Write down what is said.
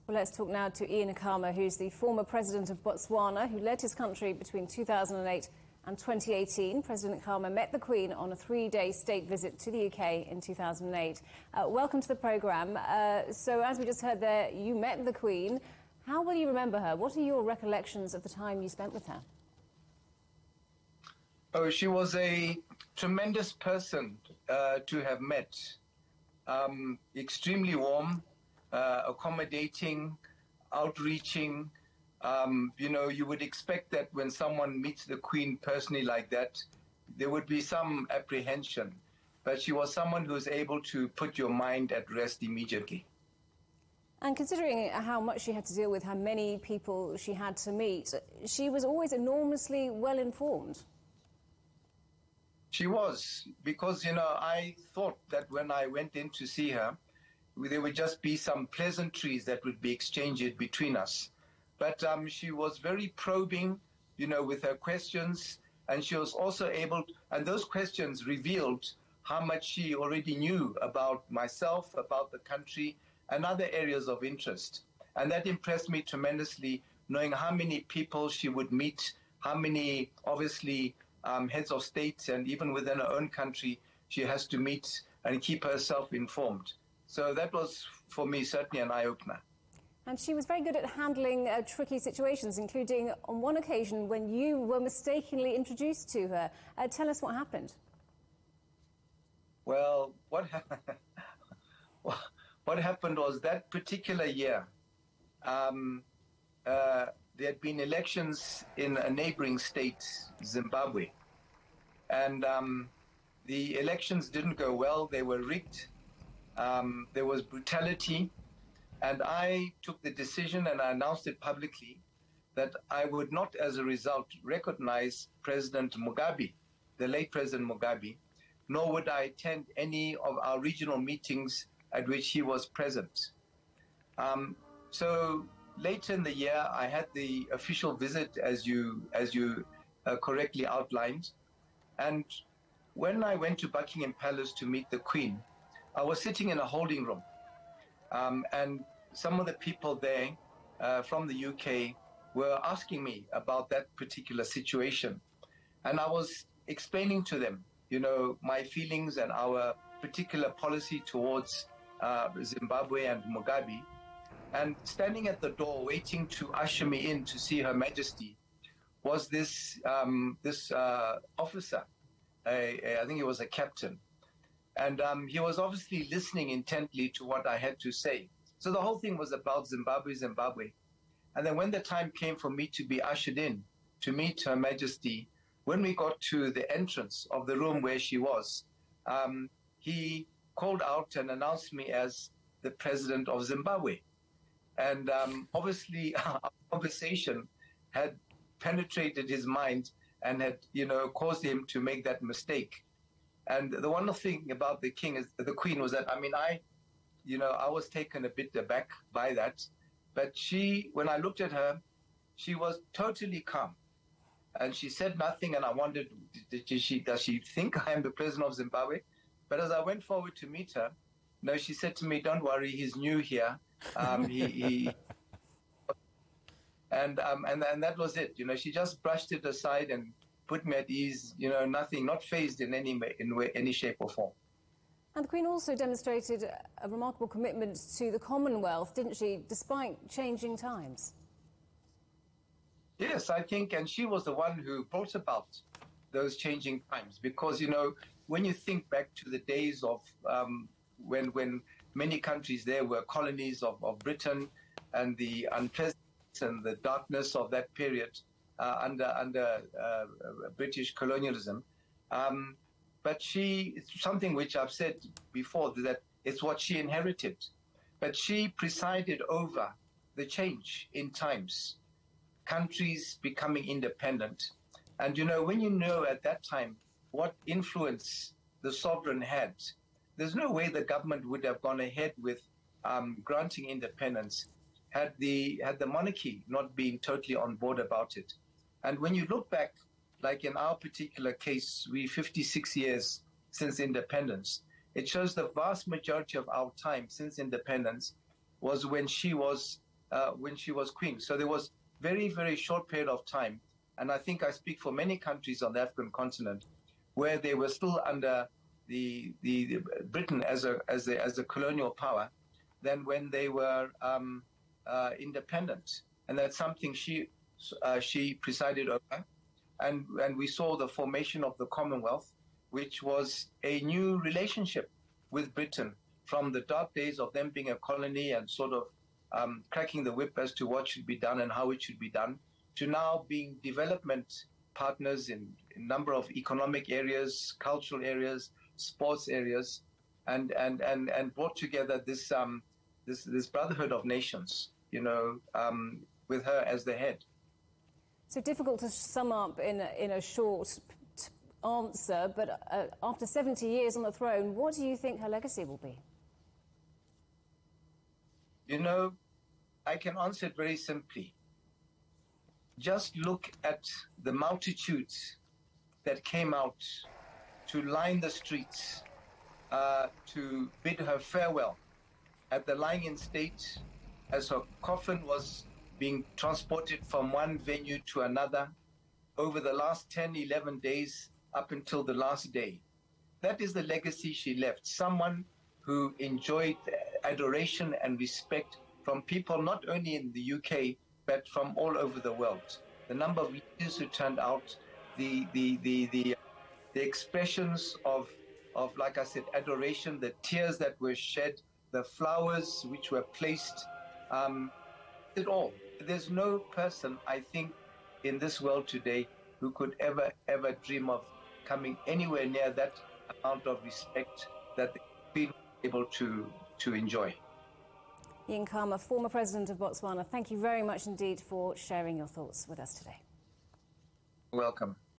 Well, let's talk now to Ian Khama, who's the former president of Botswana, who led his country between 2008 and 2018. President Khama met the Queen on a 3-day state visit to the UK in 2008. Welcome to the programme. So, as we just heard there, you met the Queen. How will you remember her? What are your recollections of the time you spent with her? Oh, she was a tremendous person to have met. Extremely warm, accommodating, outreaching. You would expect that when someone meets the Queen personally like that, there would be some apprehension. But she was someone who was able to put your mind at rest immediately. And considering how much she had to deal with, how many people she had to meet, she was always enormously well informed. She was, because, I thought that when I went in to see her, there would just be some pleasantries that would be exchanged between us. But she was very probing, with her questions, and she was also able, and those questions revealed how much she already knew about myself, about the country, and other areas of interest. And that impressed me tremendously, knowing how many people she would meet, how many, obviously, heads of state, and even within her own country, she has to meet and keep herself informed. So that was, for me, certainly an eye-opener. And she was very good at handling tricky situations, including on one occasion when you were mistakenly introduced to her. Tell us what happened. Well, what happened was that particular year, there had been elections in a neighboring state, Zimbabwe. And the elections didn't go well. They were rigged. There was brutality. And I took the decision, and I announced it publicly, that I would not, as a result, recognize President Mugabe, the late President Mugabe, nor would I attend any of our regional meetings at which he was present. So later in the year, I had the official visit, as you correctly outlined. And when I went to Buckingham Palace to meet the Queen, I was sitting in a holding room. And some of the people there from the UK were asking me about that particular situation. And I was explaining to them, my feelings and our particular policy towards Zimbabwe and Mugabe. And standing at the door, waiting to usher me in to see Her Majesty, was this officer. I think he was a captain. And he was obviously listening intently to what I had to say. So the whole thing was about Zimbabwe. And then when the time came for me to be ushered in to meet Her Majesty, when we got to the entrance of the room where she was, he called out and announced me as the President of Zimbabwe. And obviously our conversation had penetrated his mind and had, caused him to make that mistake. And the wonderful thing about the Queen was that, I was taken a bit aback by that. But when I looked at her, she was totally calm. And she said nothing, and I wondered, does she think I am the President of Zimbabwe? But as I went forward to meet her, she said to me, "Don't worry, he's new here." And that was it. She just brushed it aside and put me at ease. Nothing, not fazed in any shape or form. And the Queen also demonstrated a remarkable commitment to the Commonwealth, didn't she, despite changing times? Yes, I think, and she was the one who brought about those changing times. Because, when you think back to the days of when many countries there were colonies of Britain, and the unpleasantness and the darkness of that period under British colonialism. But it's something which I've said before, that it's what she inherited. But she presided over the change in times, countries becoming independent. And, when you know at that time what influence the sovereign had, there's no way the government would have gone ahead with granting independence had the monarchy not been totally on board about it. And when you look back, like in our particular case, we're 56 years since independence, it shows the vast majority of our time since independence was when she was when she was queen. So there was very, very short period of time, and I think I speak for many countries on the African continent, where they were still under the Britain as a colonial power, than when they were independent, and that's something she presided over, and we saw the formation of the Commonwealth, which was a new relationship with Britain from the dark days of them being a colony and sort of cracking the whip as to what should be done and how it should be done, to now being development partners in a number of economic areas, cultural areas, sports areas, and brought together this brotherhood of nations, with her as the head. So difficult to sum up in a short answer, but after 70 years on the throne, what do you think her legacy will be? I can answer it very simply. Just look at the multitudes that came out to line the streets to bid her farewell at the lying-in state as her coffin was being transported from one venue to another over the last 10, 11 days up until the last day. That is the legacy she left, someone who enjoyed adoration and respect from people not only in the UK, but from all over the world. The number of leaders who turned out, the expressions of, like I said, adoration, the tears that were shed, the flowers which were placed, it all. There's no person, I think, in this world today who could ever dream of coming anywhere near that amount of respect that they've been able to enjoy. Khama, former President of Botswana, thank you very much indeed for sharing your thoughts with us today. Welcome.